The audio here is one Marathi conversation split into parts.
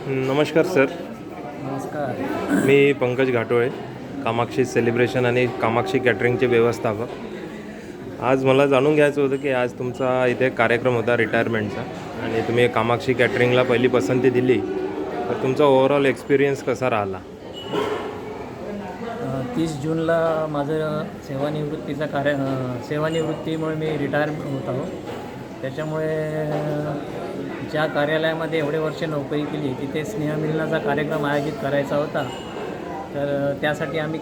नमस्कार सर. नमस्कार. मी पंकज घाटोळे, कामाक्षी सेलिब्रेशन आणि कामाक्षी कॅटरिंगचे व्यवस्थापक. आज मला जाणून घ्यायचं होतं की आज तुमचा इथे कार्यक्रम होता रिटायरमेंटचा आणि तुम्ही कामाक्षी कॅटरिंगला पहिली पसंती दिली, तर तुमचा ओव्हरऑल एक्सपिरियन्स कसा राहिला? 30 जूनला माझं सेवानिवृत्तीमुळे मी रिटायर होत आहो. त्याच्यामुळे ज्या कार्यालयामध्ये एवढे वर्ष नोकरी केली तिथे स्नेहमिलनाचा कार्यक्रम आयोजित करायचा होता. तर त्यासाठी आम्ही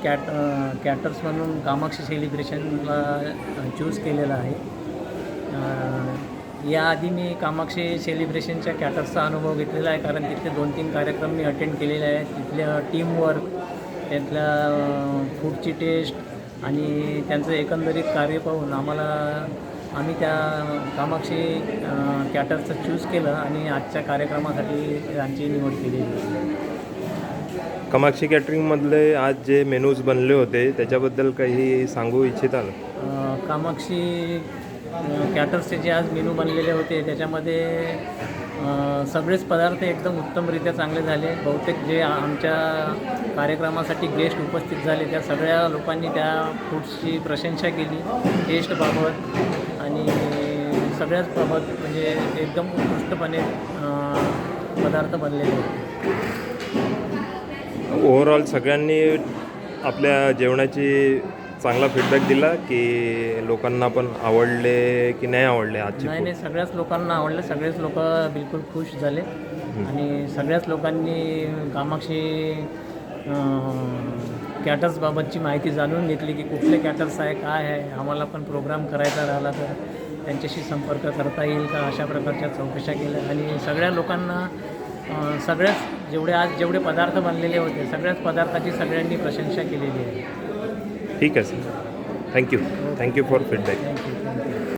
कॅटर्स म्हणून कामाक्षी सेलिब्रेशनला चूज केलेलं आहे. याआधी मी कामाक्षी सेलिब्रेशनच्या कॅटर्सचा अनुभव घेतलेला आहे, कारण तिथले 2-3 कार्यक्रम मी अटेंड केलेले आहेत. तिथल्या टीमवर्क, त्यातल्या फूडची टेस्ट आणि त्यांचं एकंदरीत कार्य पाहून आम्ही त्या कामाक्षी कॅटर्सचं चूज केलं आणि आजच्या कार्यक्रमासाठी त्यांची निवड केली. कामाक्षी कॅटरिंगमधले आज जे मेनूज बनले होते त्याच्याबद्दल काही सांगू इच्छिताल? कामाक्षी कॅटर्सचे जे आज मेनू बनलेले होते त्याच्यामध्ये सगळेच पदार्थ एकदम उत्तमरित्या चांगले झाले. बहुतेक जे आमच्या कार्यक्रमासाठी गेस्ट उपस्थित झाले त्या सगळ्या लोकांनी त्या फूड्सची प्रशंसा केली. टेस्टबाबत आणि सगळ्याच बाबत म्हणजे एकदम उत्कृष्टपणे पदार्थ बनलेले होते. ओव्हरऑल सगळ्यांनी आपल्या जेवणाची चांगला फीडबॅक दिला की लोकांना पण आवडले की नाही आवडले आजचे? नाही, सगळ्याच लोकांना आवडलं. सगळेच लोक बिलकुल खुश झाले आणि सगळ्याच लोकांनी कामाक्षी कॅटर्सबाबतची माहिती जाणून घेतली की कुठले कॅटर्स आहे, काय आहे, आम्हाला पण प्रोग्राम करायचा राहिला तर त्यांच्याशी संपर्क करता येईल का, अशा प्रकारच्या चौकशा केल्या. आणि सगळ्या लोकांना जेवढे पदार्थ बनलेले होते सगळ्याच पदार्थाची सगळ्यांनी प्रशंसा केलेली आहे. ठीक आहे sir. Thank you for feedback. Thank you.